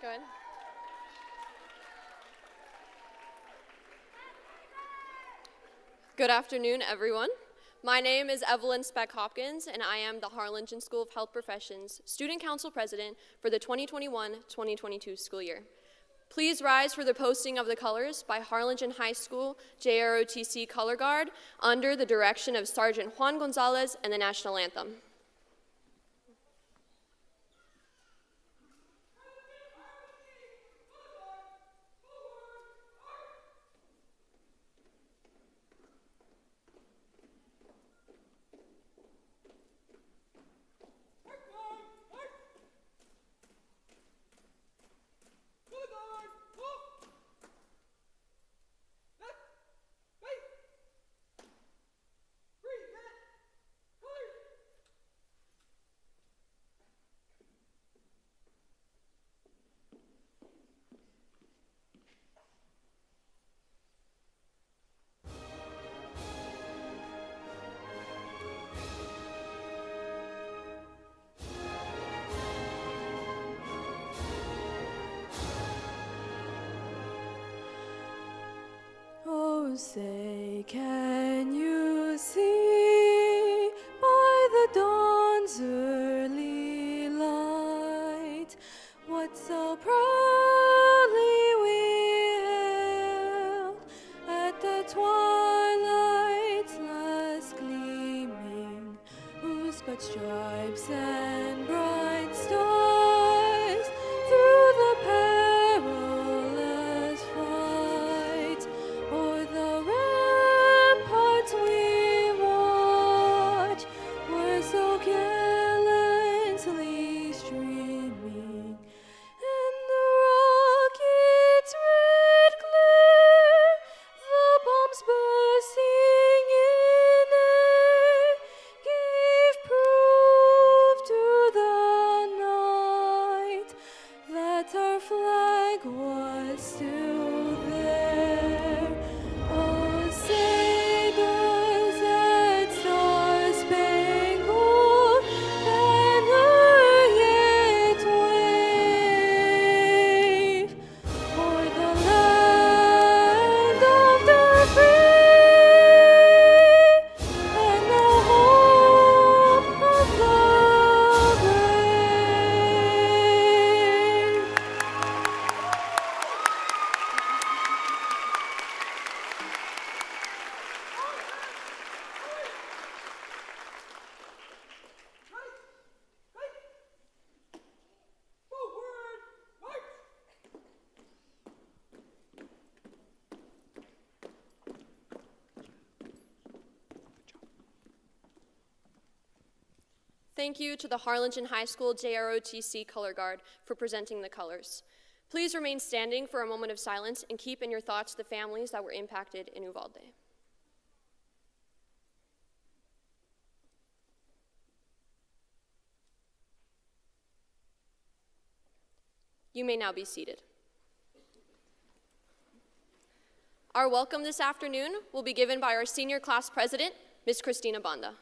Go ahead. Good afternoon, everyone. My name is Evelyn Speck-Hopkins, and I am the Harlingen School of Health Professions Student Council President for the 2021-2022 school year. Please rise for the posting of the colors by Harlingen High School JROTC Color Guard under the direction of Sergeant Juan Gonzalez and the National Anthem. Say, can you see by the dawn's early light what so proudly we hailed at the twilight's last gleaming, whose but stripes and bright stars through the perilous fight o'er the ramparts we watch were so gallantly streaming, and the rocket's red glare, the bombs bursting in air, gave proof to the night that our flag was still there. Oh, say does that star-spangled banner yet wave o'er the land of the free and the home of the brave? Thank you to the Harlingen High School JROTC Color Guard for presenting the colors. Please remain standing for a moment of silence and keep in your thoughts the families that were impacted in Uvalde. You may now be seated. Our welcome this afternoon will be given by our senior class president, Ms. Christina Banda.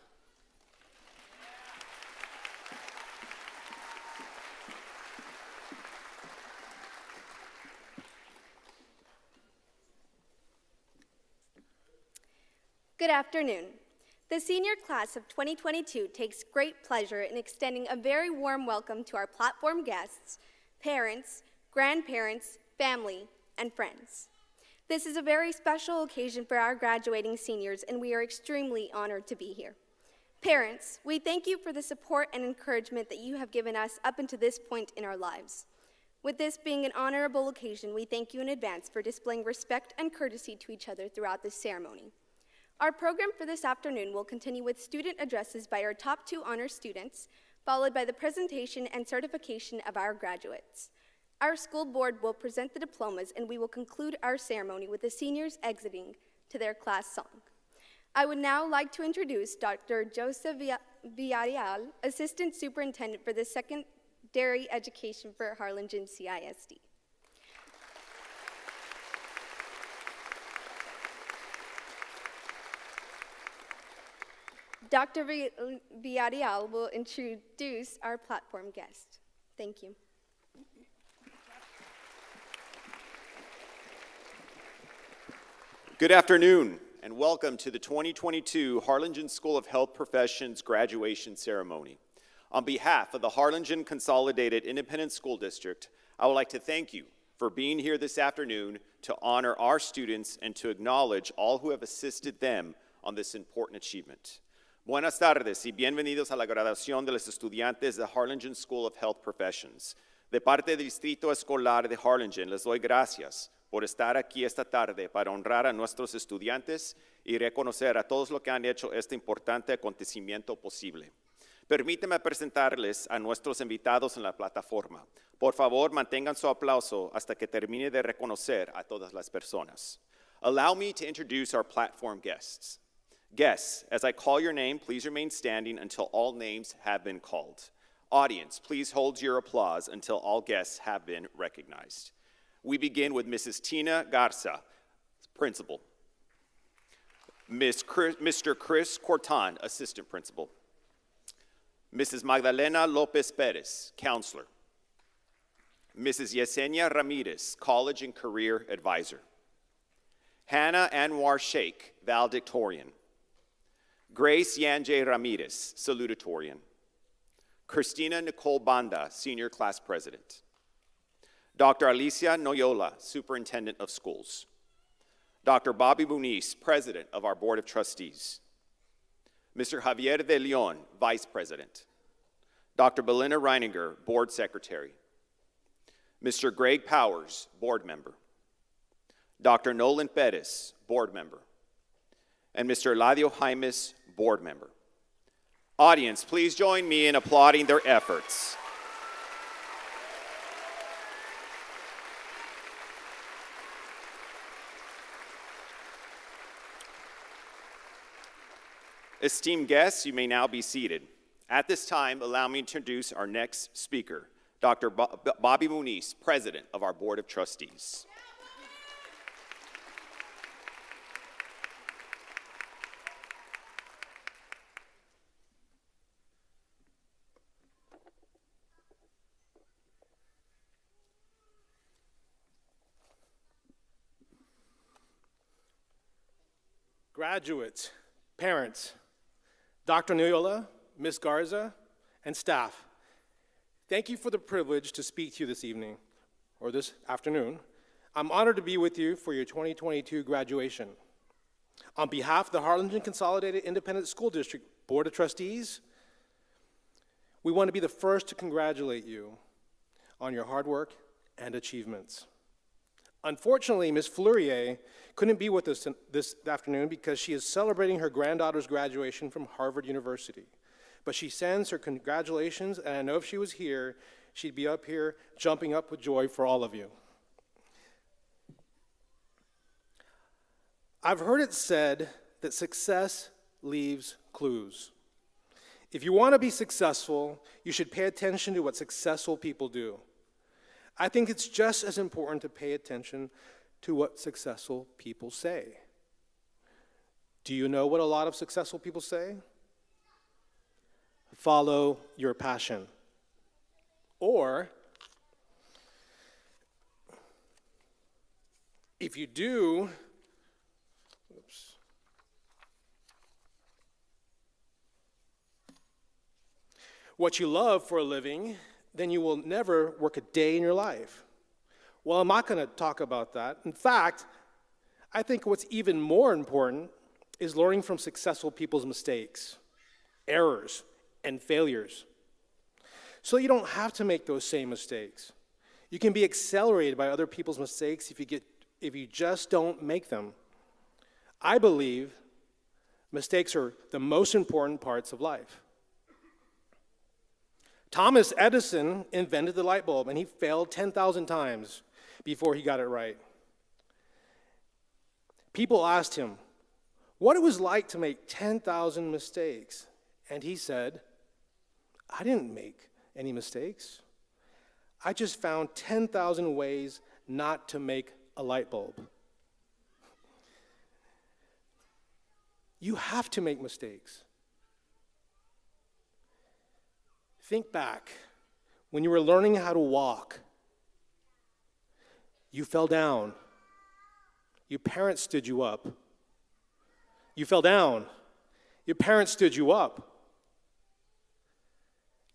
Good afternoon. The senior class of 2022 takes great pleasure in extending a very warm welcome to our platform guests, parents, grandparents, family, and friends. This is a very special occasion for our graduating seniors, and we are extremely honored to be here. Parents, we thank you for the support and encouragement that you have given us up until this point in our lives. With this being an honorable occasion, we thank you in advance for displaying respect and courtesy to each other throughout this ceremony. Our program for this afternoon will continue with student addresses by our top 2 honor students, followed by the presentation and certification of our graduates. Our school board will present the diplomas, and we will conclude our ceremony with the seniors exiting to their class song. I would now like to introduce Dr. Joseph Villarreal, Assistant Superintendent for the Secondary Education for Harlingen CISD. Dr. Villarreal will introduce our platform guest. Thank you. Good afternoon, and welcome to the 2022 Harlingen School of Health Professions graduation ceremony. On behalf of the Harlingen Consolidated Independent School District, I would like to thank you for being here this afternoon to honor our students and to acknowledge all who have assisted them on this important achievement. Buenas tardes y bienvenidos a la graduación de los estudiantes de Harlingen School of Health Professions. De parte del Distrito Escolar de Harlingen, les doy gracias por estar aquí esta tarde para honrar a nuestros estudiantes y reconocer a todos los que han hecho este importante acontecimiento posible. Permítanme presentarles a nuestros invitados en la plataforma. Por favor, mantengan su aplauso hasta que termine de reconocer a todas las personas. Allow me to introduce our platform guests. Guests, as I call your name, please remain standing until all names have been called. Audience, please hold your applause until all guests have been recognized. We begin with Mrs. Tina Garza, Principal. Mr. Chris Corton, Assistant Principal. Mrs. Magdalena Lopez Perez, Counselor. Mrs. Yesenia Ramirez, College and Career Advisor. Hannah Anwar Sheikh, Valedictorian. Grace Yanjay Ramirez, Salutatorian. Christina Nicole Banda, Senior Class President. Dr. Alicia Noyola, Superintendent of Schools. Dr. Bobby Muniz, President of our Board of Trustees. Mr. Javier de Leon, Vice President. Dr. Belinda Reininger, Board Secretary. Mr. Greg Powers, Board Member. Dr. Nolan Perez, Board Member. And Mr. Eladio Jaimes, Board Member. Audience, please join me in applauding their efforts. Esteemed guests, you may now be seated. At this time, allow me to introduce our next speaker, Dr. Bobby Muniz, President of our Board of Trustees. Graduates, parents, Dr. Noyola, Ms. Garza, and staff, thank you for the privilege to speak to you this evening, or this afternoon. I'm honored to be with you for your 2022 graduation. On behalf of the Harlingen Consolidated Independent School District Board of Trustees, we want to be the first to congratulate you on your hard work and achievements. Unfortunately, Ms. Fleurier couldn't be with us this afternoon because she is celebrating her granddaughter's graduation from Harvard University. But she sends her congratulations, and I know if she was here, she'd be up here jumping up with joy for all of you. I've heard it said that success leaves clues. If you want to be successful, you should pay attention to what successful people do. I think it's just as important to pay attention to what successful people say. Do you know what a lot of successful people say? Follow your passion. Or, if you do, what you love for a living, then you will never work a day in your life. Well, I'm not going to talk about that. In fact, I think what's even more important is learning from successful people's mistakes, errors, and failures. So you don't have to make those same mistakes. You can be accelerated by other people's mistakes if you just don't make them. I believe mistakes are the most important parts of life. Thomas Edison invented the light bulb, and he failed 10,000 times before he got it right. People asked him what it was like to make 10,000 mistakes, and he said, I didn't make any mistakes. I just found 10,000 ways not to make a light bulb. You have to make mistakes. Think back when you were learning how to walk. You fell down. Your parents stood you up. You fell down. Your parents stood you up.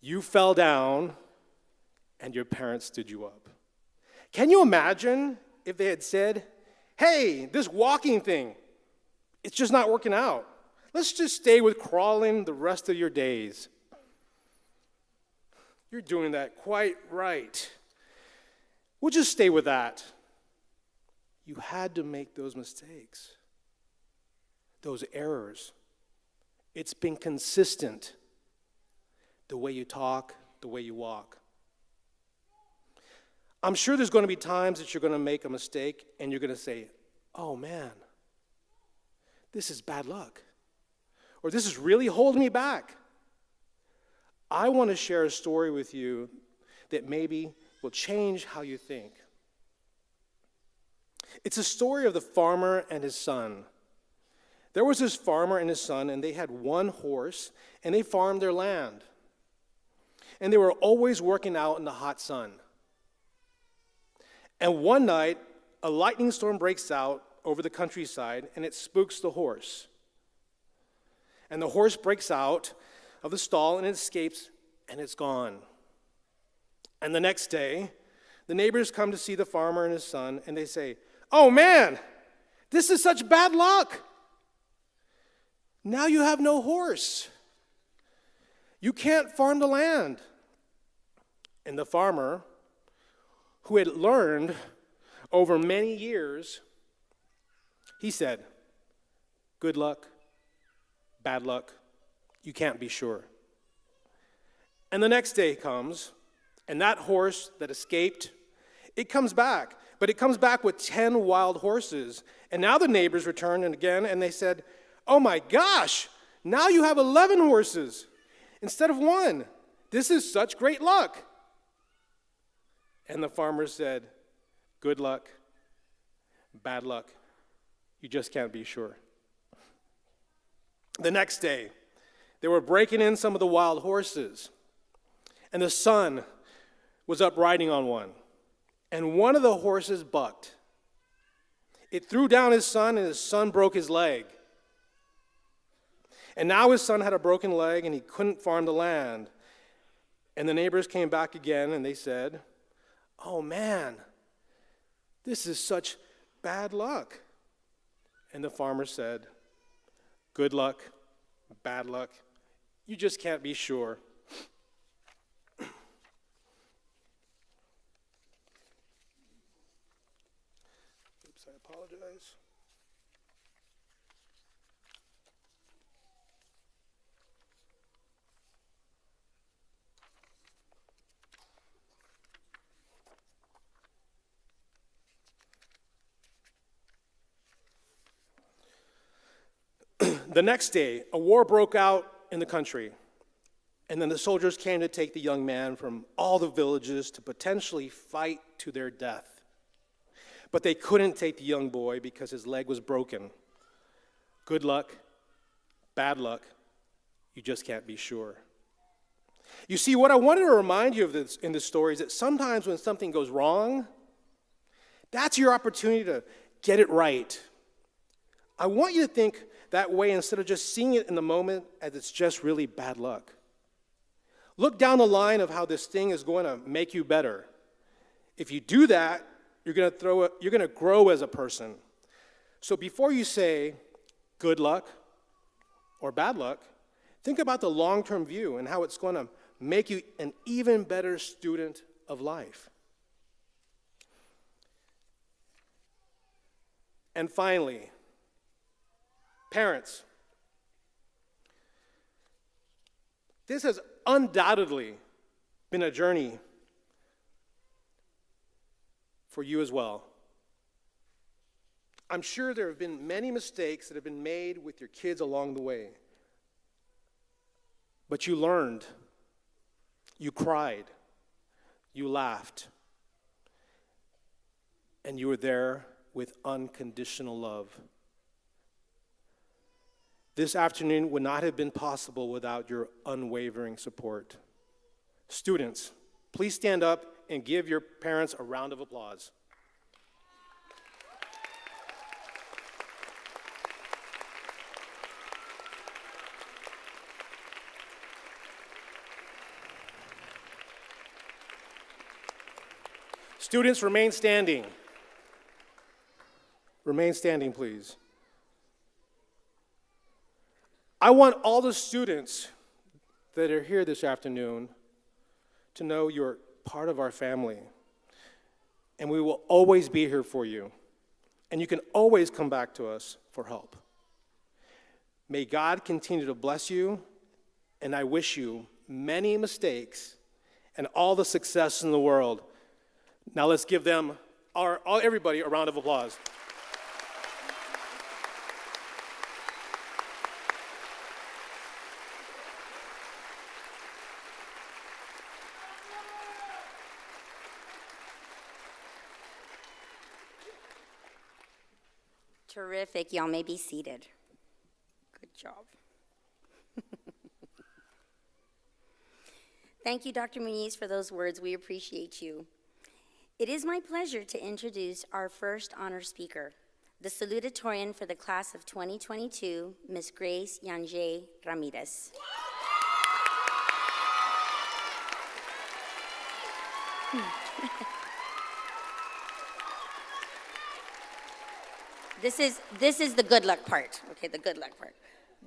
You fell down, and your parents stood you up. Can you imagine if they had said, hey, this walking thing, it's just not working out. Let's just stay with crawling the rest of your days. You're doing that quite right. We'll just stay with that. You had to make those mistakes, those errors. It's been consistent, the way you talk, the way you walk. I'm sure there's going to be times that you're going to make a mistake and you're going to say, oh man, this is bad luck. Or this is really holding me back. I want to share a story with you that maybe will change how you think. It's a story of the farmer and his son. There was this farmer and his son, and they had one horse, and they farmed their land. And they were always working out in the hot sun. And one night, a lightning storm breaks out over the countryside, and it spooks the horse. And the horse breaks out of the stall, and it escapes, and it's gone. And the next day, the neighbors come to see the farmer and his son, and they say, oh man, this is such bad luck. Now you have no horse. You can't farm the land. And the farmer, who had learned over many years, he said, good luck, bad luck, you can't be sure. And the next day comes, and that horse that escaped, it comes back. But it comes back with 10 wild horses. And now the neighbors returned again, and they said, oh my gosh, now you have 11 horses instead of one. This is such great luck. And the farmer said, good luck, bad luck, you just can't be sure. The next day, they were breaking in some of the wild horses, and the son was up riding on one, and one of the horses bucked. It threw down his son, and his son broke his leg. And now his son had a broken leg, and he couldn't farm the land. And the neighbors came back again, and they said, oh man, this is such bad luck. And the farmer said, good luck, bad luck, you just can't be sure. Oops, I apologize. The next day, a war broke out in the country, and then the soldiers came to take the young man from all the villages to potentially fight to their death. But they couldn't take the young boy because his leg was broken. Good luck, bad luck, you just can't be sure. You see, what I wanted to remind you of in this story is that sometimes when something goes wrong, that's your opportunity to get it right. I want you to think that way instead of just seeing it in the moment as it's just really bad luck. Look down the line of how this thing is going to make you better. If you do that, you're going to grow as a person. So before you say good luck or bad luck, think about the long-term view and how it's going to make you an even better student of life. And finally, parents, this has undoubtedly been a journey for you as well. I'm sure there have been many mistakes that have been made with your kids along the way. But you learned, you cried, you laughed, and you were there with unconditional love. This afternoon would not have been possible without your unwavering support. Students, please stand up and give your parents a round of applause. Students, remain standing. Remain standing, please. I want all the students that are here this afternoon to know you're part of our family, and we will always be here for you, and you can always come back to us for help. May God continue to bless you, and I wish you many mistakes and all the success in the world. Now let's give them, everybody, a round of applause. Terrific. Y'all may be seated. Good job. Thank you, Dr. Muniz, for those words. We appreciate you. It is my pleasure to introduce our first honor speaker, the salutatorian for the class of 2022, Ms. Grace Yanje Ramirez. This is the good luck part, okay, the good luck part.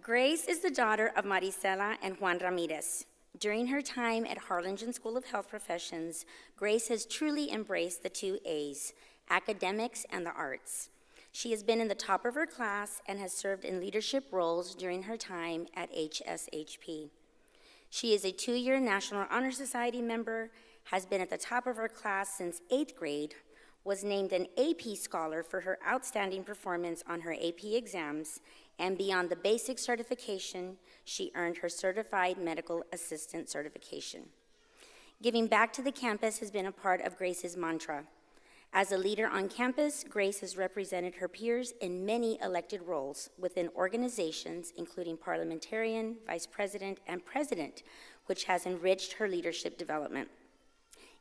Grace is the daughter of Marisela and Juan Ramirez. During her time at Harlingen School of Health Professions, Grace has truly embraced the 2 A's, academics and the arts. She has been in the top of her class and has served in leadership roles during her time at HSHP. She is a 2-year National Honor Society member, has been at the top of her class since 8th grade, was named an AP Scholar for her outstanding performance on her AP exams, and beyond the basic certification, she earned her Certified Medical Assistant certification. Giving back to the campus has been a part of Grace's mantra. As a leader on campus, Grace has represented her peers in many elected roles within organizations, including parliamentarian, vice president, and president, which has enriched her leadership development.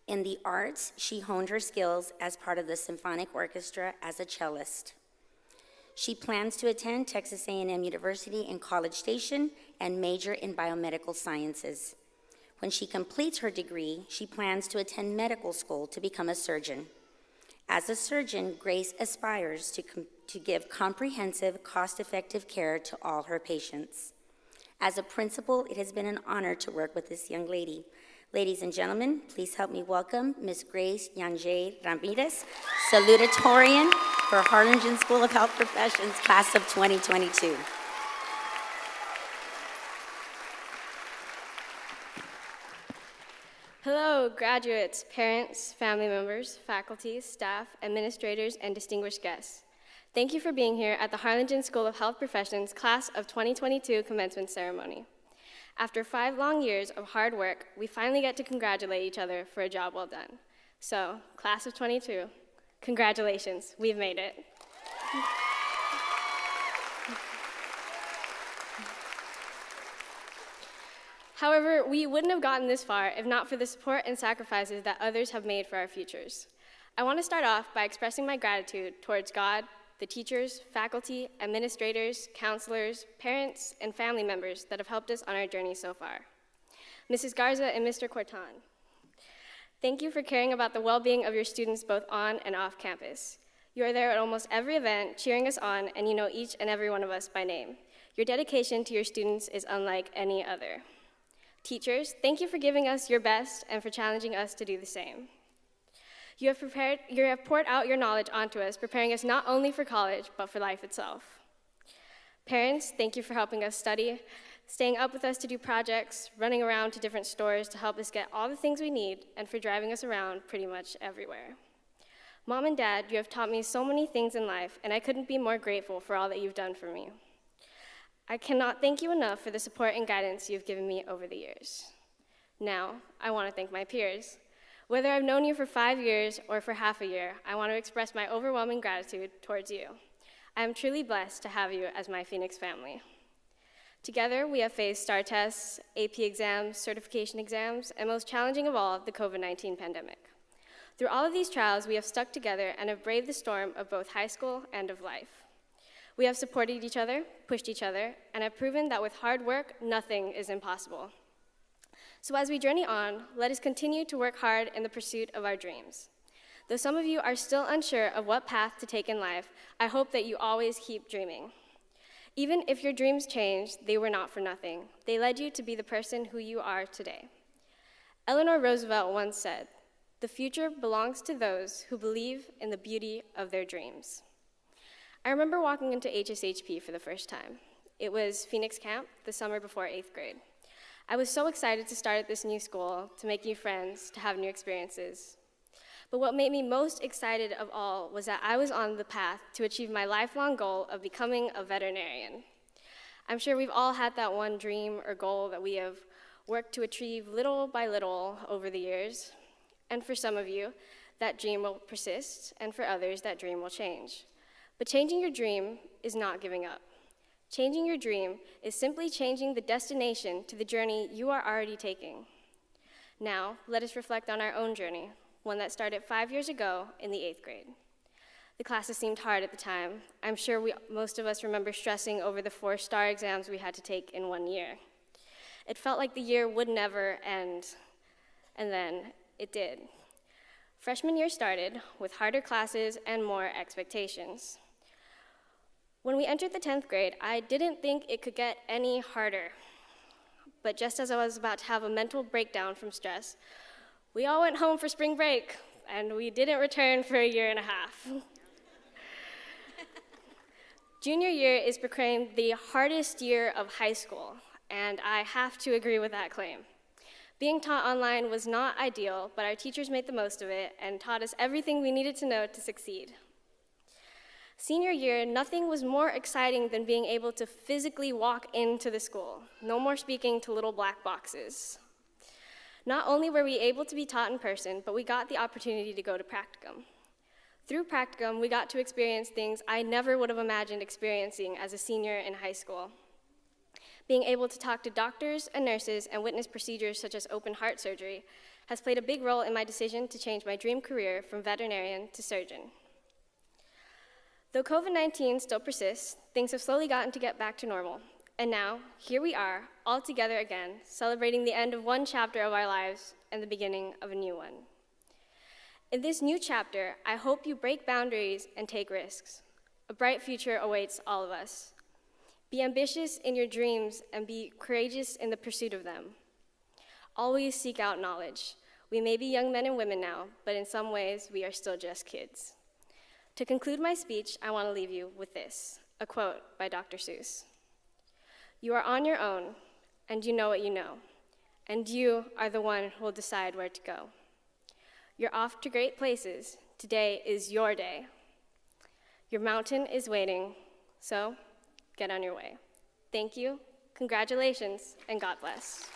In the arts, she honed her skills as part of the symphonic orchestra as a cellist. She plans to attend Texas A&M University in College Station and major in biomedical sciences. When she completes her degree, she plans to attend medical school to become a surgeon. As a surgeon, Grace aspires to give comprehensive, cost-effective care to all her patients. As a principal, it has been an honor to work with this young lady. Ladies and gentlemen, please help me welcome Ms. Grace Yanje Ramirez, salutatorian for Harlingen School of Health Professions, class of 2022. Hello, graduates, parents, family members, faculty, staff, administrators, and distinguished guests. Thank you for being here at the Harlingen School of Health Professions class of 2022 commencement ceremony. After 5 long years of hard work, we finally get to congratulate each other for a job well done. So, class of 22, congratulations, we've made it. However, we wouldn't have gotten this far if not for the support and sacrifices that others have made for our futures. I want to start off by expressing my gratitude towards God, the teachers, faculty, administrators, counselors, parents, and family members that have helped us on our journey so far. Mrs. Garza and Mr. Corton, thank you for caring about the well-being of your students both on and off campus. You are there at almost every event, cheering us on, and you know each and every one of us by name. Your dedication to your students is unlike any other. Teachers, thank you for giving us your best and for challenging us to do the same. You have poured out your knowledge onto us, preparing us not only for college, but for life itself. Parents, thank you for helping us study, staying up with us to do projects, running around to different stores to help us get all the things we need, and for driving us around pretty much everywhere. Mom and Dad, you have taught me so many things in life, and I couldn't be more grateful for all that you've done for me. I cannot thank you enough for the support and guidance you've given me over the years. Now, I want to thank my peers. Whether I've known you for 5 years or for half a year, I want to express my overwhelming gratitude towards you. I am truly blessed to have you as my Phoenix family. Together, we have faced STAR tests, AP exams, certification exams, and most challenging of all, the COVID-19 pandemic. Through all of these trials, we have stuck together and have braved the storm of both high school and of life. We have supported each other, pushed each other, and have proven that with hard work, nothing is impossible. So as we journey on, let us continue to work hard in the pursuit of our dreams. Though some of you are still unsure of what path to take in life, I hope that you always keep dreaming. Even if your dreams changed, they were not for nothing. They led you to be the person who you are today. Eleanor Roosevelt once said, "The future belongs to those who believe in the beauty of their dreams." I remember walking into HSHP for the first time. It was Phoenix Camp, the summer before 8th grade. I was so excited to start at this new school, to make new friends, to have new experiences. But what made me most excited of all was that I was on the path to achieve my lifelong goal of becoming a veterinarian. I'm sure we've all had that one dream or goal that we have worked to achieve little by little over the years. And for some of you, that dream will persist, and for others, that dream will change. But changing your dream is not giving up. Changing your dream is simply changing the destination to the journey you are already taking. Now, let us reflect on our own journey, one that started 5 years ago in the 8th grade. The classes seemed hard at the time. I'm sure most of us remember stressing over the 4 STAR exams we had to take in 1 year. It felt like the year would never end, and then it did. Freshman year started with harder classes and more expectations. When we entered the 10th grade, I didn't think it could get any harder. But just as I was about to have a mental breakdown from stress, we all went home for spring break, and we didn't return for a year and a half. Junior year is proclaimed the hardest year of high school, and I have to agree with that claim. Being taught online was not ideal, but our teachers made the most of it and taught us everything we needed to know to succeed. Senior year, nothing was more exciting than being able to physically walk into the school. No more speaking to little black boxes. Not only were we able to be taught in person, but we got the opportunity to go to practicum. Through practicum, we got to experience things I never would have imagined experiencing as a senior in high school. Being able to talk to doctors and nurses and witness procedures such as open heart surgery has played a big role in my decision to change my dream career from veterinarian to surgeon. Though COVID-19 still persists, things have slowly gotten to get back to normal. And now, here we are, all together again, celebrating the end of one chapter of our lives and the beginning of a new one. In this new chapter, I hope you break boundaries and take risks. A bright future awaits all of us. Be ambitious in your dreams and be courageous in the pursuit of them. Always seek out knowledge. We may be young men and women now, but in some ways, we are still just kids. To conclude my speech, I want to leave you with this, a quote by Dr. Seuss. "You are on your own, and you know what you know, and you are the one who will decide where to go. You're off to great places. Today is your day. Your mountain is waiting, so get on your way. Thank you, congratulations, and God bless."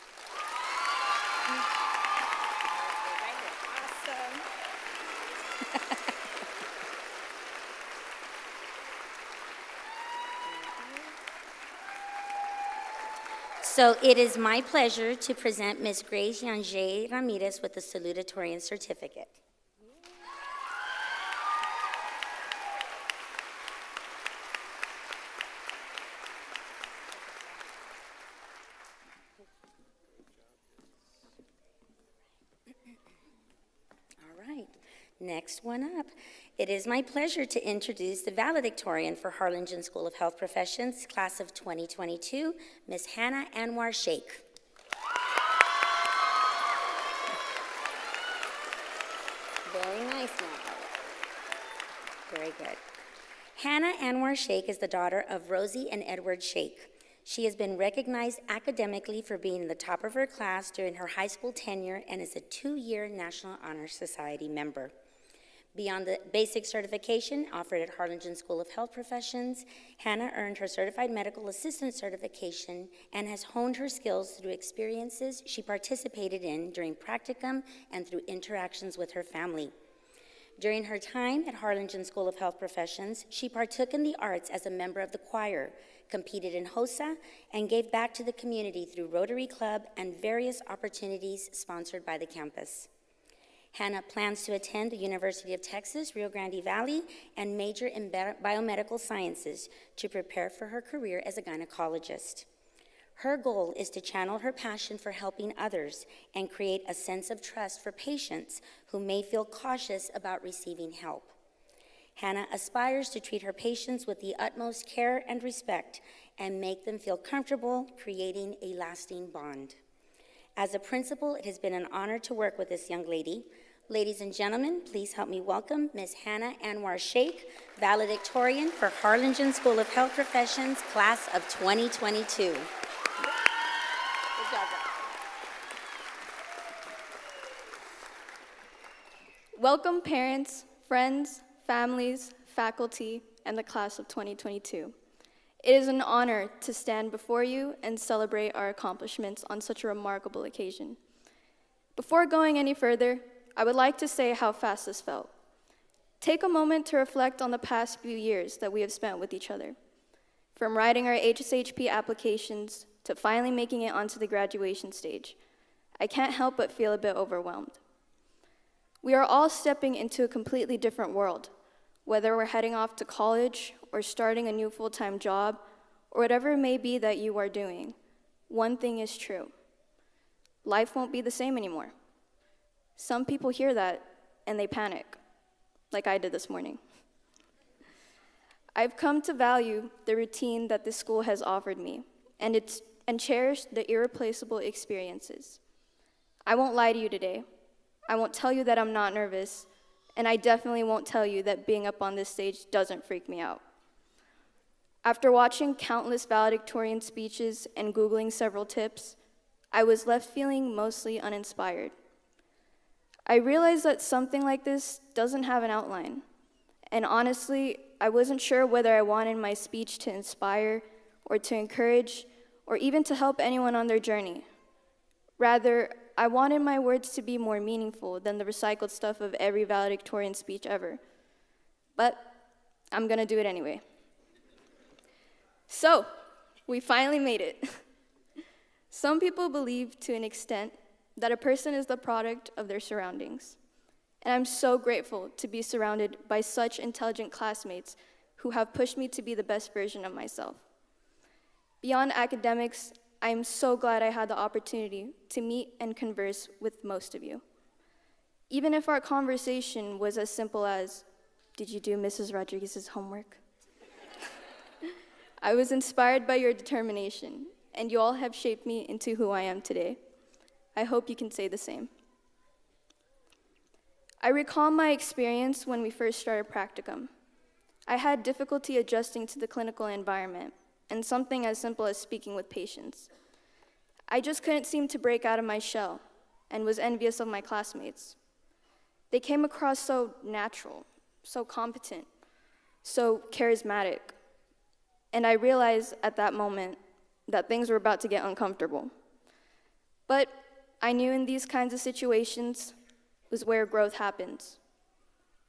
So it is my pleasure to present Ms. Grace Yanje Ramirez with the Salutatorian certificate. All right, next one up. It is my pleasure to introduce the Valedictorian for Harlingen School of Health Professions, class of 2022, Ms. Hannah Anwar Sheikh. Very nice, now. Very good. Hannah Anwar Sheikh is the daughter of Rosie and Edward Sheikh. She has been recognized academically for being the top of her class during her high school tenure and is a 2-year National Honor Society member. Beyond the basic certification offered at Harlingen School of Health Professions, Hannah earned her Certified Medical Assistant certification and has honed her skills through experiences she participated in during practicum and through interactions with her family. During her time at Harlingen School of Health Professions, she partook in the arts as a member of the choir, competed in HOSA, and gave back to the community through Rotary Club and various opportunities sponsored by the campus. Hannah plans to attend the University of Texas, Rio Grande Valley, and major in biomedical sciences to prepare for her career as a gynecologist. Her goal is to channel her passion for helping others and create a sense of trust for patients who may feel cautious about receiving help. Hannah aspires to treat her patients with the utmost care and respect and make them feel comfortable, creating a lasting bond. As a principal, it has been an honor to work with this young lady. Ladies and gentlemen, please help me welcome Ms. Hannah Anwar Sheikh, Valedictorian for Harlingen School of Health Professions, Class of 2022. Good job, Welcome parents, friends, families, faculty, and the class of 2022. It is an honor to stand before you and celebrate our accomplishments on such a remarkable occasion. Before going any further, I would like to say how fast this felt. Take a moment to reflect on the past few years that we have spent with each other. From writing our HSHP applications to finally making it onto the graduation stage, I can't help but feel a bit overwhelmed. We are all stepping into a completely different world, whether we're heading off to college or starting a new full-time job, or whatever it may be that you are doing. One thing is true: life won't be the same anymore. Some people hear that and they panic, like I did this morning. I've come to value the routine that this school has offered me and cherish the irreplaceable experiences. I won't lie to you today. I won't tell you that I'm not nervous, and I definitely won't tell you that being up on this stage doesn't freak me out. After watching countless valedictorian speeches and Googling several tips, I was left feeling mostly uninspired. I realized that something like this doesn't have an outline, and honestly, I wasn't sure whether I wanted my speech to inspire or to encourage or even to help anyone on their journey. Rather, I wanted my words to be more meaningful than the recycled stuff of every valedictorian speech ever. But I'm gonna do it anyway. So, we finally made it. Some people believe to an extent that a person is the product of their surroundings. And I'm so grateful to be surrounded by such intelligent classmates who have pushed me to be the best version of myself. Beyond academics, I am so glad I had the opportunity to meet and converse with most of you. Even if our conversation was as simple as, "Did you do Mrs. Rodriguez's homework?" I was inspired by your determination, and you all have shaped me into who I am today. I hope you can say the same. I recall my experience when we first started practicum. I had difficulty adjusting to the clinical environment, and something as simple as speaking with patients. I just couldn't seem to break out of my shell and was envious of my classmates. They came across so natural, so competent, so charismatic, and I realized at that moment that things were about to get uncomfortable. But I knew in these kinds of situations was where growth happens.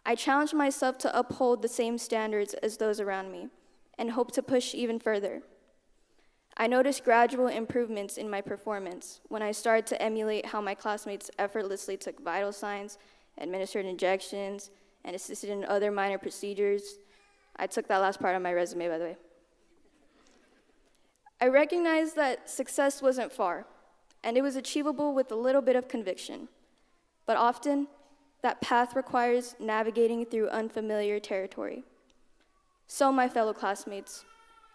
I challenged myself to uphold the same standards as those around me and hope to push even further. I noticed gradual improvements in my performance when I started to emulate how my classmates effortlessly took vital signs, administered injections, and assisted in other minor procedures. I took that last part on my resume, by the way. I recognized that success wasn't far, and it was achievable with a little bit of conviction. But often, that path requires navigating through unfamiliar territory. So, my fellow classmates,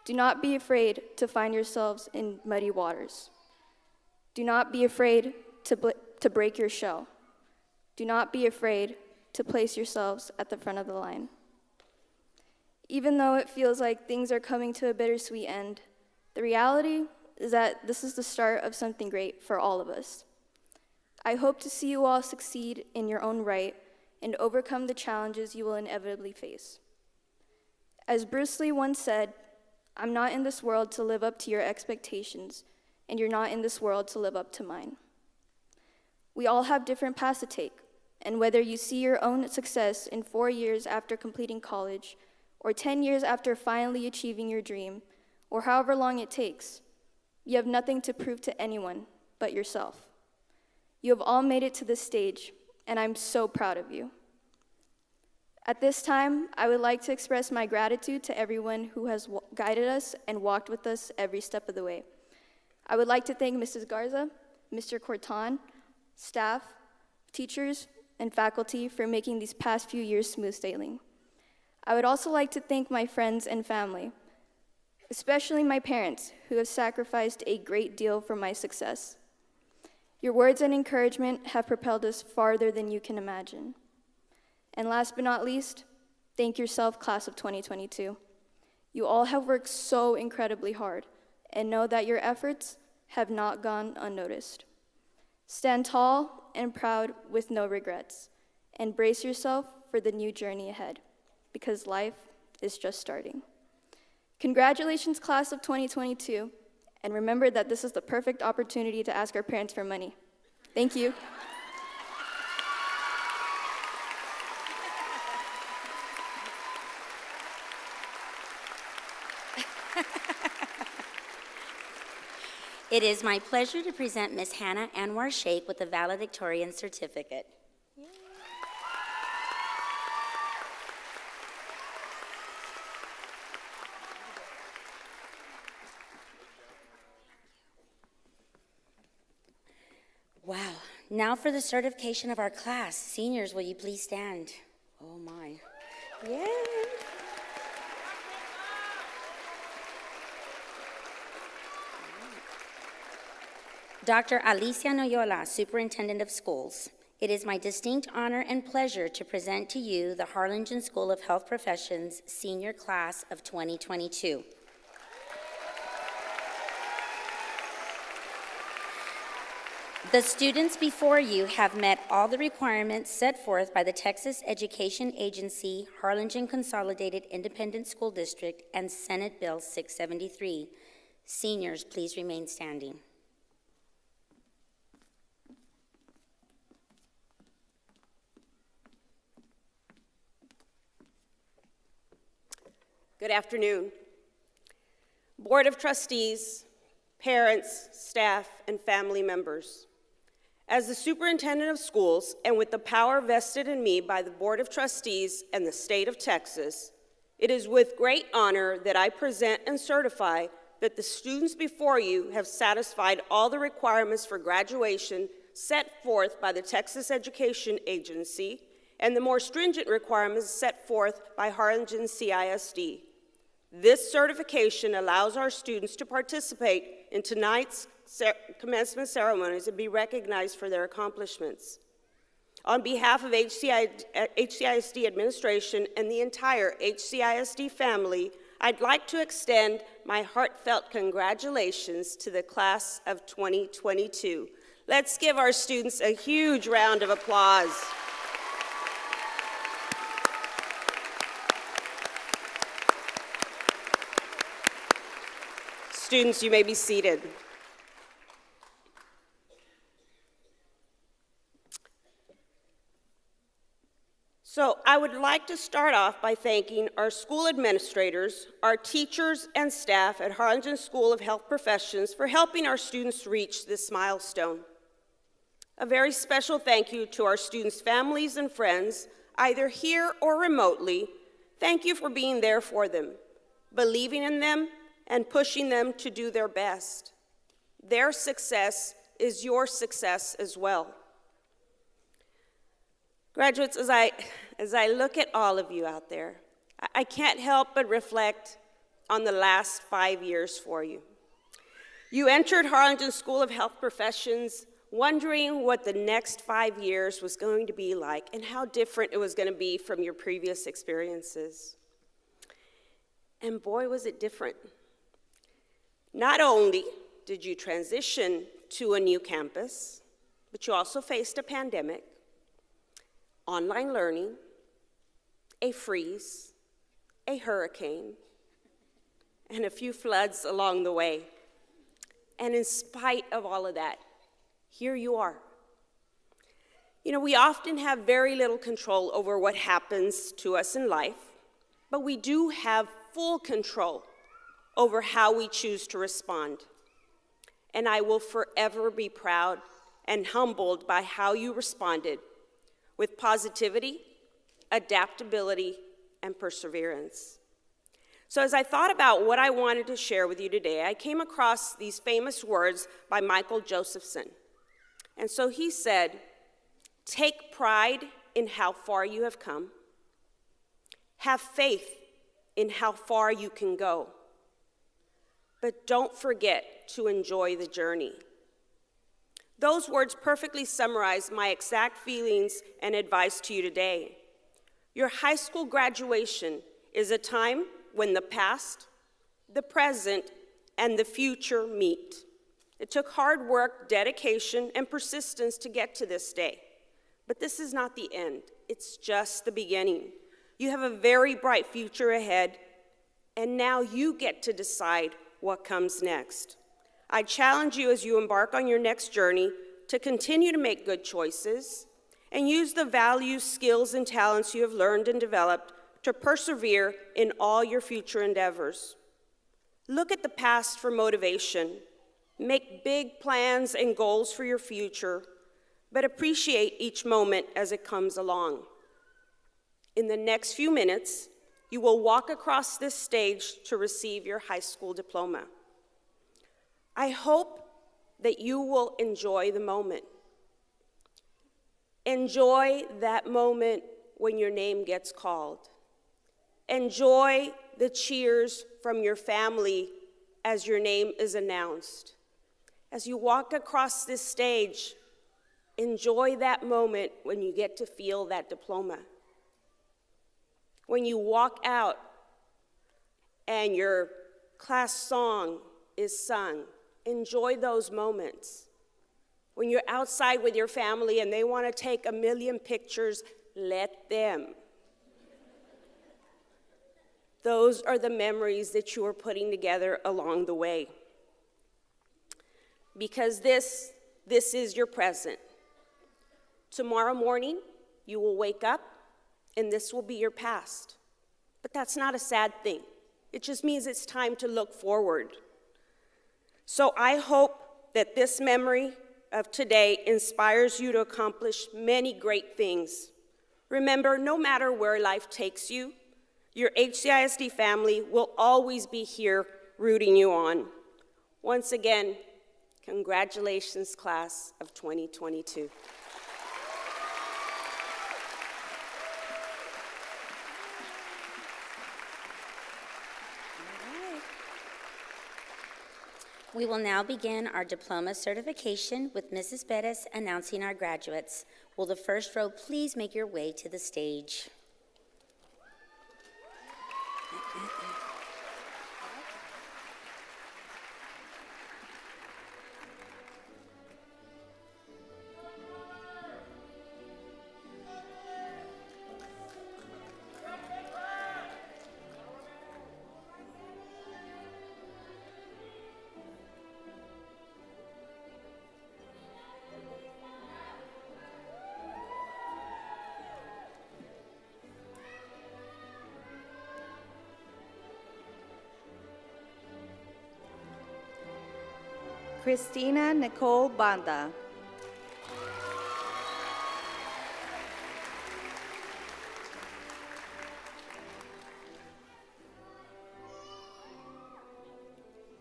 do not be afraid to find yourselves in muddy waters. Do not be afraid to break your shell. Do not be afraid to place yourselves at the front of the line. Even though it feels like things are coming to a bittersweet end, the reality is that this is the start of something great for all of us. I hope to see you all succeed in your own right and overcome the challenges you will inevitably face. As Bruce Lee once said, "I'm not in this world to live up to your expectations, and you're not in this world to live up to mine." We all have different paths to take, and whether you see your own success in 4 years after completing college, or 10 years after finally achieving your dream, or however long it takes, you have nothing to prove to anyone but yourself. You have all made it to this stage, and I'm so proud of you. At this time, I would like to express my gratitude to everyone who has guided us and walked with us every step of the way. I would like to thank Mrs. Garza, Mr. Corton, staff, teachers, and faculty for making these past few years smooth sailing. I would also like to thank my friends and family, especially my parents, who have sacrificed a great deal for my success. Your words and encouragement have propelled us farther than you can imagine. And last but not least, thank yourself, class of 2022. You all have worked so incredibly hard, and know that your efforts have not gone unnoticed. Stand tall and proud with no regrets, and brace yourself for the new journey ahead, because life is just starting. Congratulations, class of 2022, and remember that this is the perfect opportunity to ask our parents for money. Thank you. It is my pleasure to present Ms. Hannah Anwar Sheikh with the Valedictorian certificate. Wow. Now for the certification of our class. Seniors, will you please stand? Oh my. Yay. Dr. Alicia Noyola, Superintendent of Schools. It is my distinct honor and pleasure to present to you the Harlingen School of Health Professions Senior Class of 2022. The students before you have met all the requirements set forth by the Texas Education Agency, Harlingen Consolidated Independent School District, and Senate Bill 673. Seniors, please remain standing. Good afternoon. Board of Trustees, parents, staff, and family members. As the Superintendent of Schools, and with the power vested in me by the Board of Trustees and the state of Texas, it is with great honor that I present and certify that the students before you have satisfied all the requirements for graduation set forth by the Texas Education Agency and the more stringent requirements set forth by Harlingen CISD. This certification allows our students to participate in tonight's commencement ceremonies and be recognized for their accomplishments. On behalf of HCISD administration and the entire HCISD family, I'd like to extend my heartfelt congratulations to the class of 2022. Let's give our students a huge round of applause. Students, you may be seated. So I would like to start off by thanking our school administrators, our teachers and staff at Harlingen School of Health Professions for helping our students reach this milestone. A very special thank you to our students' families and friends, either here or remotely. Thank you for being there for them, believing in them, and pushing them to do their best. Their success is your success as well. Graduates, as I look at all of you out there, I can't help but reflect on the last 5 years for you. You entered Harlingen School of Health Professions wondering what the next 5 years was going to be like and how different it was going to be from your previous experiences. And boy, was it different. Not only did you transition to a new campus, but you also faced a pandemic, online learning, a freeze, a hurricane, and a few floods along the way. And in spite of all of that, here you are. You know, we often have very little control over what happens to us in life, but we do have full control over how we choose to respond. And I will forever be proud and humbled by how you responded with positivity, adaptability, and perseverance. So as I thought about what I wanted to share with you today, I came across these famous words by Michael Josephson. And so he said, "Take pride in how far you have come. Have faith in how far you can go. But don't forget to enjoy the journey." Those words perfectly summarize my exact feelings and advice to you today. Your high school graduation is a time when the past, the present, and the future meet. It took hard work, dedication, and persistence to get to this day. But this is not the end. It's just the beginning. You have a very bright future ahead, and now you get to decide what comes next. I challenge you as you embark on your next journey to continue to make good choices and use the values, skills, and talents you have learned and developed to persevere in all your future endeavors. Look at the past for motivation. Make big plans and goals for your future, but appreciate each moment as it comes along. In the next few minutes, you will walk across this stage to receive your high school diploma. I hope that you will enjoy the moment. Enjoy that moment when your name gets called. Enjoy the cheers from your family as your name is announced. As you walk across this stage, enjoy that moment when you get to feel that diploma. When you walk out and your class song is sung, enjoy those moments. When you're outside with your family and they want to take 1,000,000 pictures, let them. Those are the memories that you are putting together along the way. Because this is your present. Tomorrow morning, you will wake up and this will be your past. But that's not a sad thing. It just means it's time to look forward. So I hope that this memory of today inspires you to accomplish many great things. Remember, no matter where life takes you, your HCISD family will always be here rooting you on. Once again, congratulations, class of 2022. We will now begin our diploma certification with Mrs. Bettis announcing our graduates. Will the first row please make your way to the stage? Christina Nicole Banda.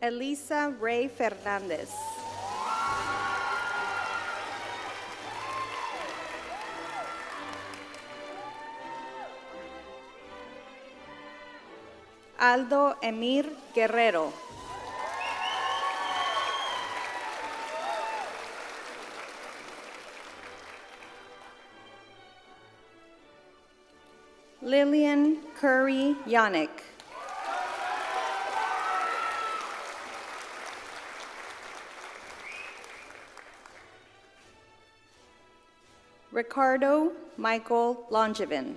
Elisa Ray Fernandez. Aldo Emir Guerrero. Lillian Curry Yannick. Ricardo Michael Longevin.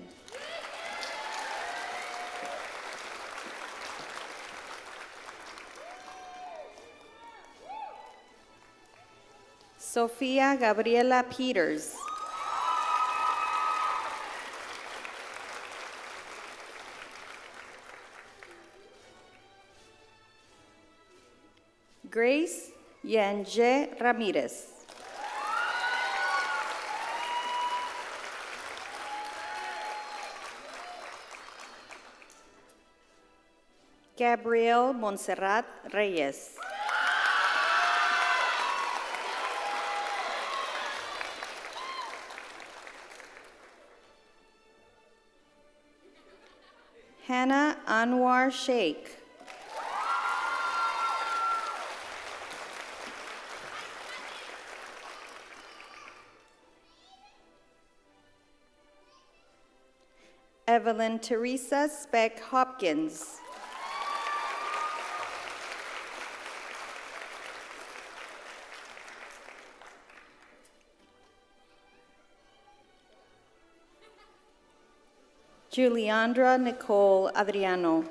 Sofia Gabriela Peters. Grace Yanje Ramirez. Gabriel Montserrat Reyes. Hannah Anwar Sheikh. Evelyn Teresa Speck Hopkins. Juliandra Nicole Adriano.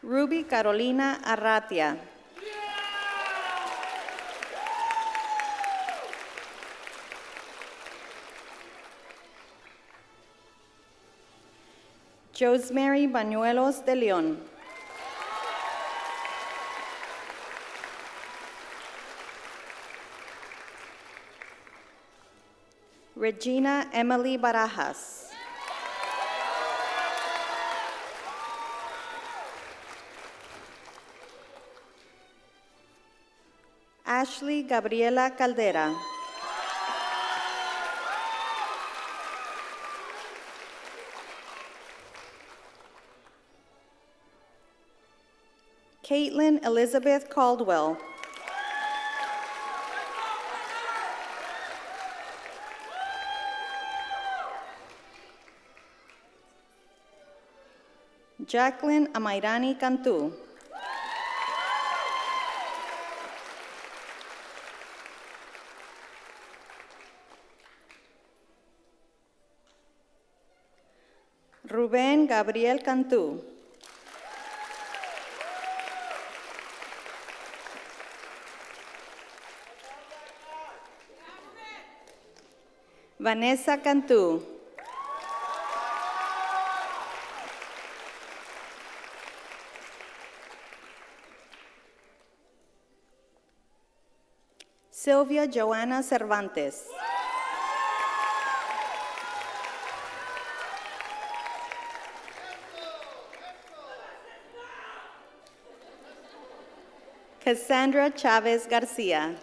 Ruby Carolina Arratia. Josemary Bañuelos de León. Regina Emily Barajas. Ashley Gabriela Caldera. Caitlin Elizabeth Caldwell. Jacqueline Amairani Cantu. Rubén Gabriel Cantu. Vanessa Cantu. Sylvia Joanna Cervantes. Cassandra Chavez Garcia.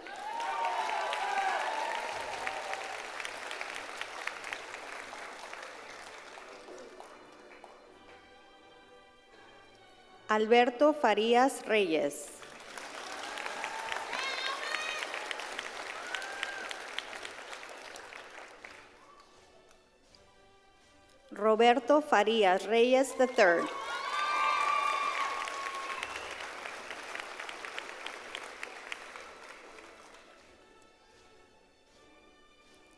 Alberto Farías Reyes. Roberto Farías Reyes III.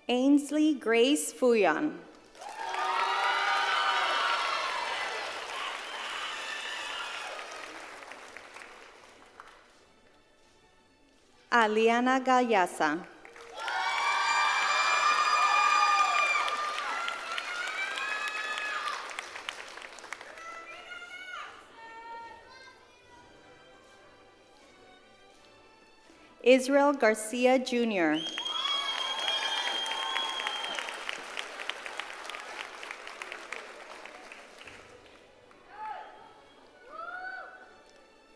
Ainsley Grace Fuyan. Aliana Gallasa. Israel Garcia Jr.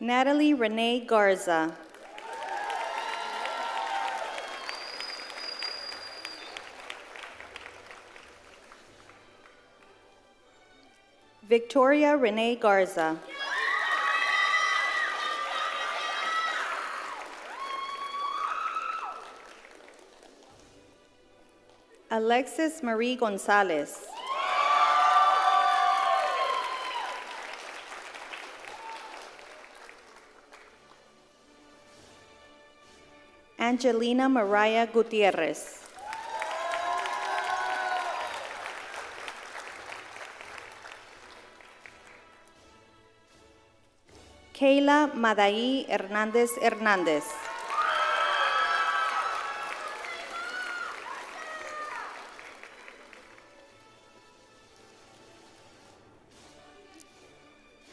Natalie Renee Garza. Victoria Renee Garza. Alexis Marie Gonzalez. Angelina Mariah Gutierrez. Kayla Madaí Hernández Hernández.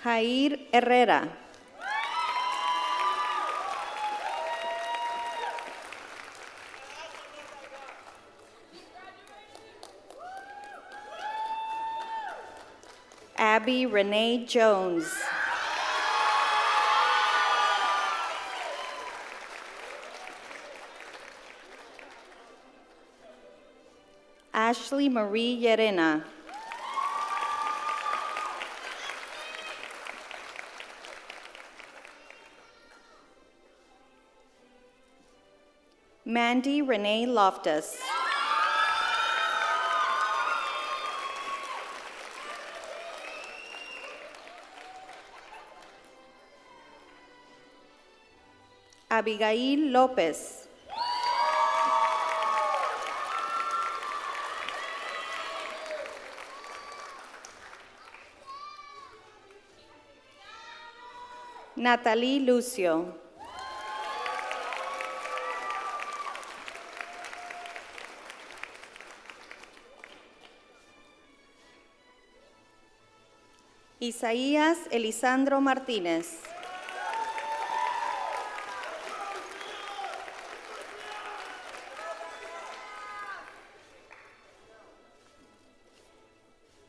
Jair Herrera. Abby Renee Jones. Ashley Marie Llerena. Mandy Renee Loftus. Abigail Lopez. Natalie Lucio. Isaías Elisandro Martínez.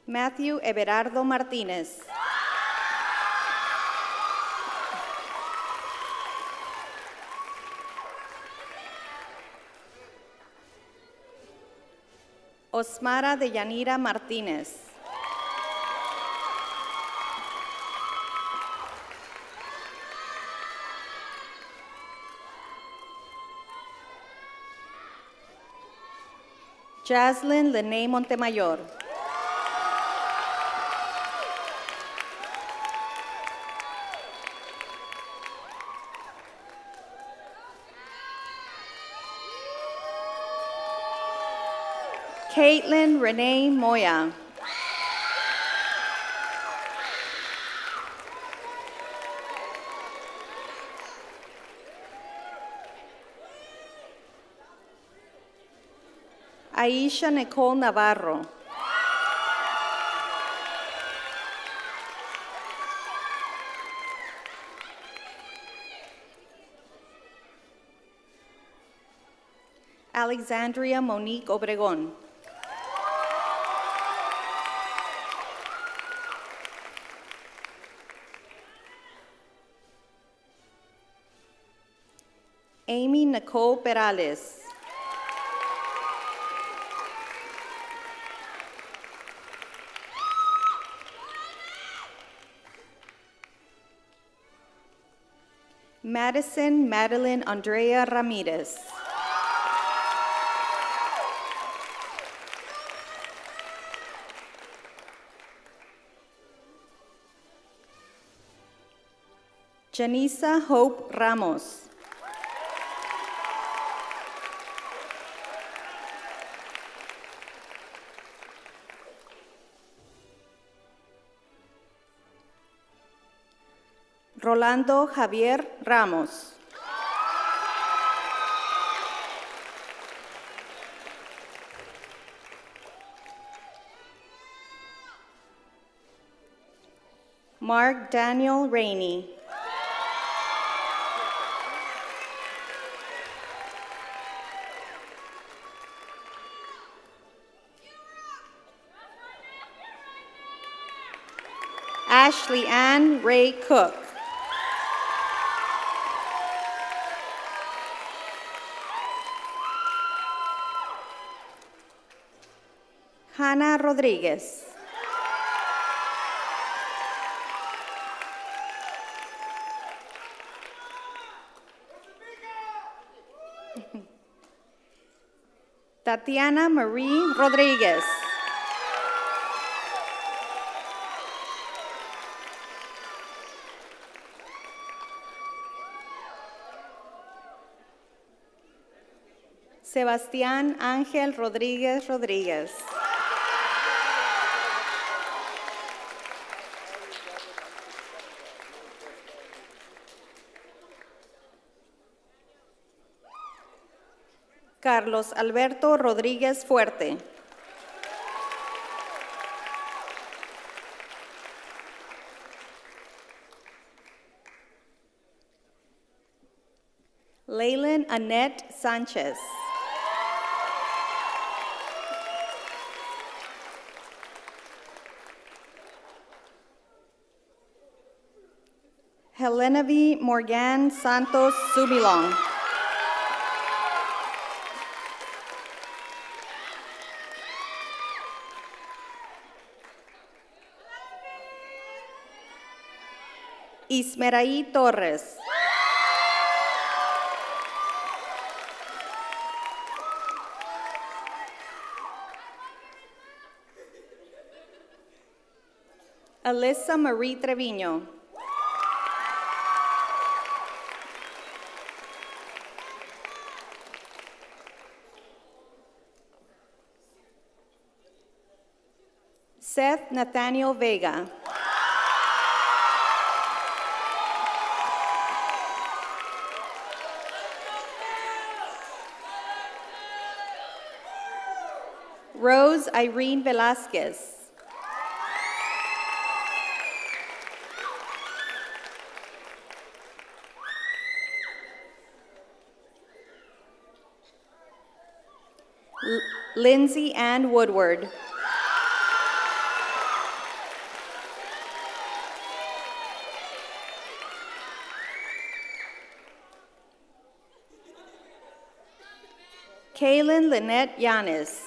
Matthew Everardo Martínez. Osmara Deyanira Martínez. Jaslyn Lene Montemayor. Caitlin Renee Moya. Aisha Nicole Navarro. Alexandria Monique Obregón. Amy Nicole Perales. Madison Madeline Andrea Ramirez. Janisa Hope Ramos. Rolando Javier Ramos. Mark Daniel Rainey. Ashley Ann Ray Cook. Hannah Rodriguez. Tatiana Marie Rodriguez. Sebastián Ángel Rodríguez Rodríguez. Carlos Alberto Rodríguez Fuerte. Leyland Annette Sánchez. Helena V. Morgan Santos Subilong. Ismeraí Torres. Alyssa Marie Treviño. Seth Nathaniel Vega. Rose Irene Velasquez. Lindsay Ann Woodward. Kaylin Lynette Yanis.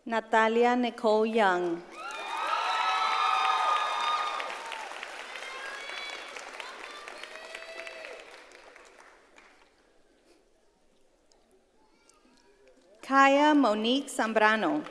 Natalia Nicole Young. Kaya Monique Zambrano.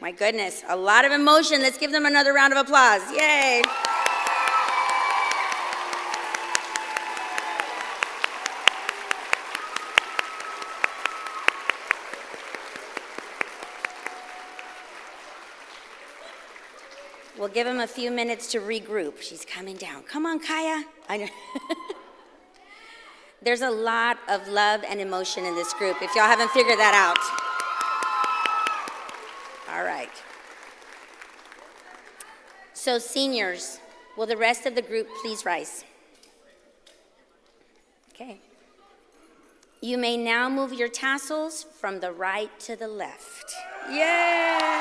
My goodness, a lot of emotion. Let's give them another round of applause. Yay. We'll give him a few minutes to regroup. She's coming down. Come on, Kaya. I know. There's a lot of love and emotion in this group, if y'all haven't figured that out. All right. So seniors, will the rest of the group please rise? Okay. You may now move your tassels from the right to the left. Yay!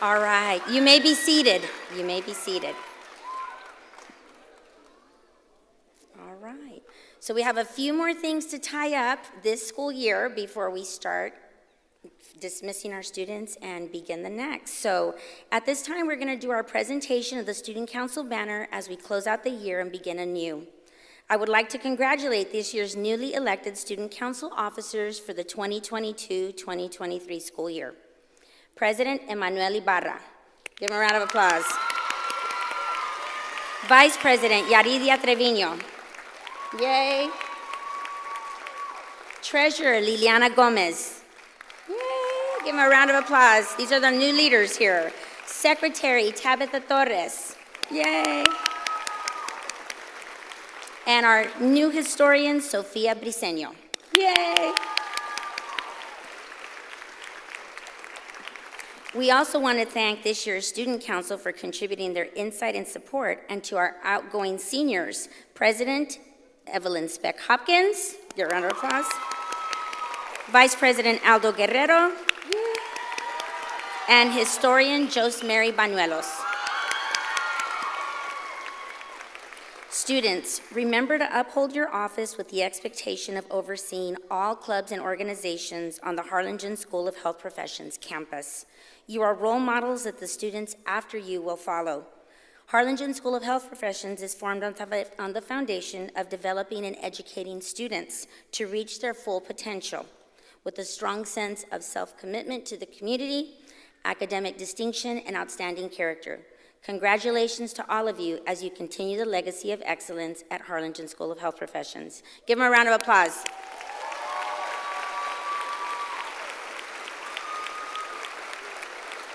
All right, you may be seated. You may be seated. All right, so we have a few more things to tie up this school year before we start dismissing our students and begin the next. So at this time, we're gonna do our presentation of the Student Council banner as we close out the year and begin anew. I would like to congratulate this year's newly elected Student Council officers for the 2022-2023 school year. President Emmanuel Ibarra. Give him a round of applause. Vice President Yaridia Treviño. Yay. Treasurer Liliana Gomez. Yay. Give him a round of applause. These are the new leaders here. Secretary Tabitha Torres. Yay. And our new historian, Sofia Briceño. Yay. We also want to thank this year's Student Council for contributing their insight and support, and to our outgoing seniors, President Evelyn Speck Hopkins, give a round of applause, Vice President Aldo Guerrero, and historian Josemary Bañuelos. Students, remember to uphold your office with the expectation of overseeing all clubs and organizations on the Harlingen School of Health Professions campus. You are role models that the students after you will follow. Harlingen School of Health Professions is formed on the foundation of developing and educating students to reach their full potential with a strong sense of self-commitment to the community academic distinction, and outstanding character. Congratulations to all of you as you continue the legacy of excellence at Harlingen School of Health Professions. Give them a round of applause.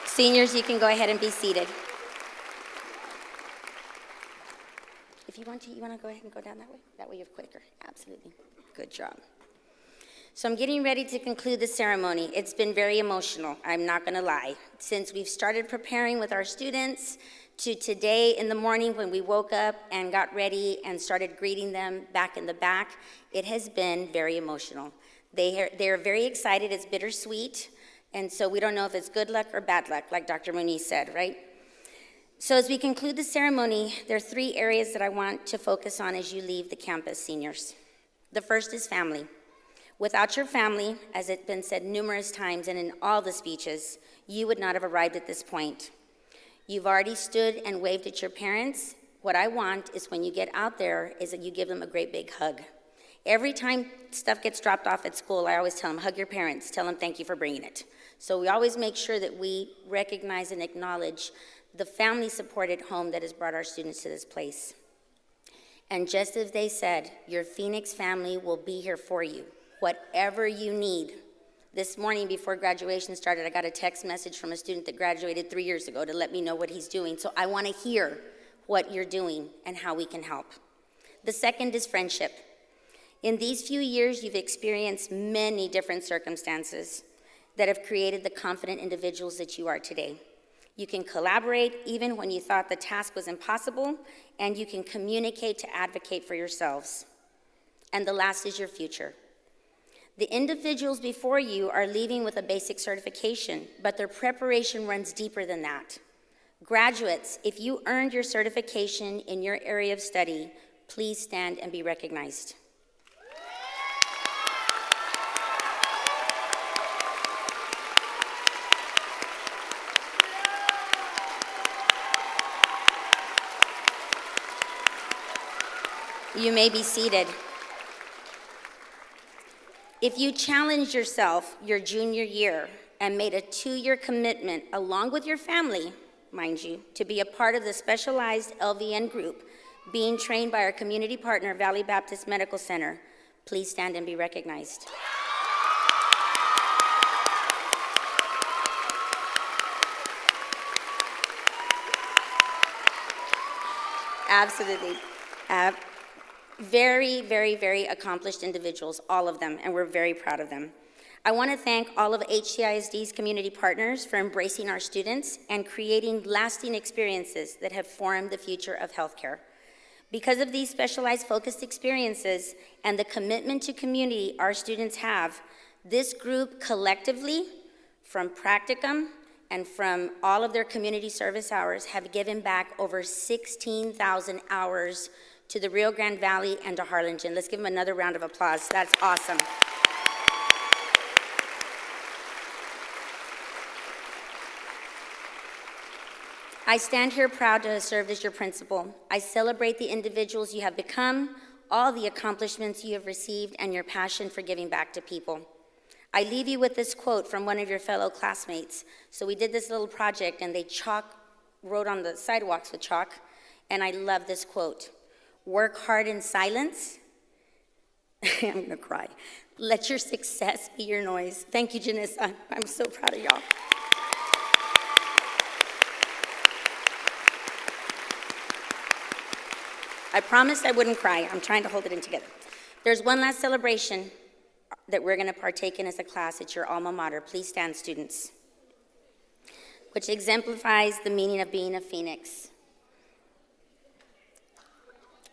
Seniors, you can go ahead and be seated. If you want to go ahead and go down that way? That way you're quicker. Absolutely. Good job. So I'm getting ready to conclude the ceremony. It's been very emotional, I'm not gonna lie. Since we've started preparing with our students to today in the morning when we woke up and got ready and started greeting them back in the back, it has been very emotional. They're very excited, it's bittersweet, and so we don't know if it's good luck or bad luck, like Dr. Muniz said, right? So as we conclude the ceremony, there are 3 areas that I want to focus on as you leave the campus, seniors. The first is family. Without your family, as it's been said numerous times and in all the speeches, you would not have arrived at this point. You've already stood and waved at your parents. What I want is when you get out there is that you give them a great big hug. Every time stuff gets dropped off at school, I always tell them, hug your parents, tell them thank you for bringing it. So we always make sure that we recognize and acknowledge the family-supported home that has brought our students to this place. And just as they said, your Phoenix family will be here for you, whatever you need. This morning before graduation started, I got a text message from a student that graduated 3 years ago to let me know what he's doing. So I want to hear what you're doing and how we can help. The second is friendship. In these few years, you've experienced many different circumstances that have created the confident individuals that you are today. You can collaborate even when you thought the task was impossible, and you can communicate to advocate for yourselves. And the last is your future. The individuals before you are leaving with a basic certification, but their preparation runs deeper than that. Graduates, if you earned your certification in your area of study, please stand and be recognized. You may be seated. If you challenged yourself your junior year and made a 2-year commitment, along with your family, mind you, to be a part of the specialized LVN group being trained by our community partner, Valley Baptist Medical Center, please stand and be recognized. Absolutely. Very, very, very accomplished individuals, all of them, and we're very proud of them. I want to thank all of HCISD's community partners for embracing our students and creating lasting experiences that have formed the future of healthcare. Because of these specialized focused experiences and the commitment to community our students have, this group collectively, from practicum and from all of their community service hours, have given back over 16,000 hours to the Rio Grande Valley and to Harlingen. Let's give them another round of applause. That's awesome. I stand here proud to have served as your principal. I celebrate the individuals you have become, all the accomplishments you have received, and your passion for giving back to people. I leave you with this quote from one of your fellow classmates. So we did this little project, and they wrote on the sidewalks with chalk, and I love this quote. Work hard in silence. I'm gonna cry. Let your success be your noise. Thank you, Janissa. I'm so proud of y'all. I promised I wouldn't cry. I'm trying to hold it in together. There's one last celebration that we're gonna partake in as a class. It's your alma mater. Please stand, students. Which exemplifies the meaning of being a Phoenix.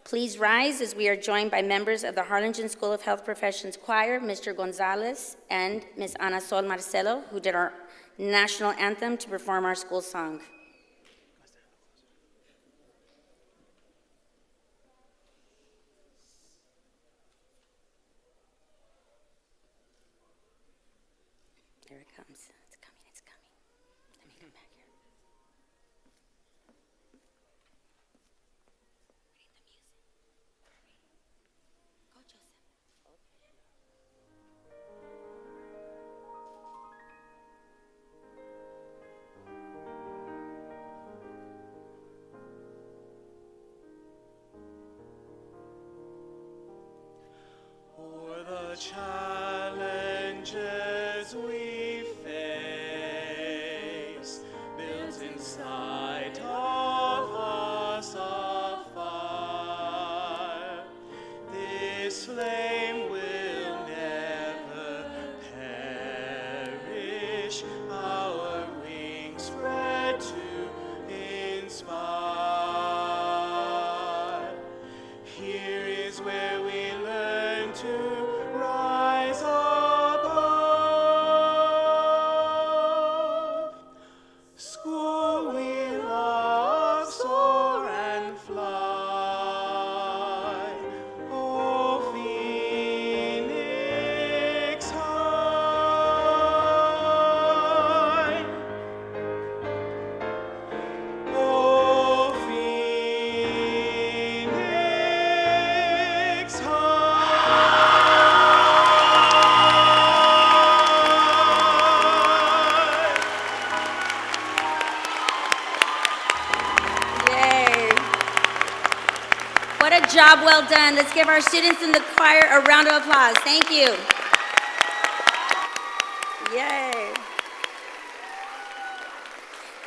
Please rise as we are joined by members of the Harlingen School of Health Professions Choir, Mr. Gonzalez and Ms. Ana Sol Marcelo, who did our national anthem to perform our school song. There it comes. It's coming, it's coming. Let me come back here. challenges we face, built inside of us a fire. This flame will never perish, our wings spread to inspire. Here is where we learn to rise above. School we love, soar and fly. Oh, Phoenix high. Oh, Phoenix Yay. What a job well done. Let's give our students in the choir a round of applause. Thank you. Yay.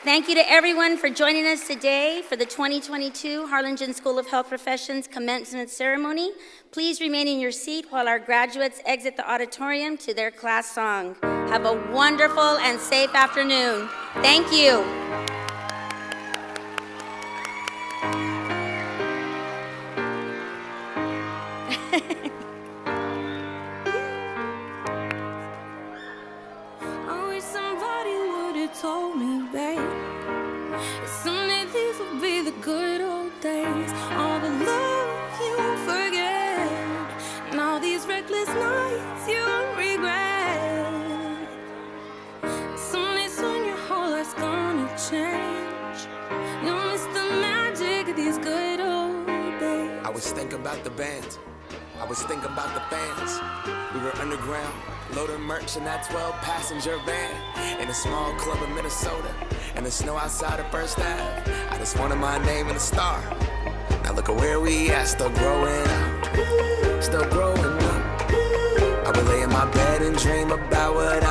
Thank you to everyone for joining us today for the 2022 Harlingen School of Health Professions Commencement Ceremony. Please remain in your seat while our graduates exit the auditorium to their class song. Have a wonderful and safe afternoon. Thank you. I wish somebody would have told me, babe, someday these will be the good old days. All the love you won't forget, and all these reckless nights you won't regret. Someday soon your whole life's gonna change. You'll miss the magic of these good old days. I was thinking about the band. I was thinking about the fans. We were underground, loading merch in that 12-passenger van in a small club in Minnesota, and the snow outside of First Ave. I just wanted my name and a star. Now look at where we at, still growing up, still growing up. I would lay in my bed and dream about what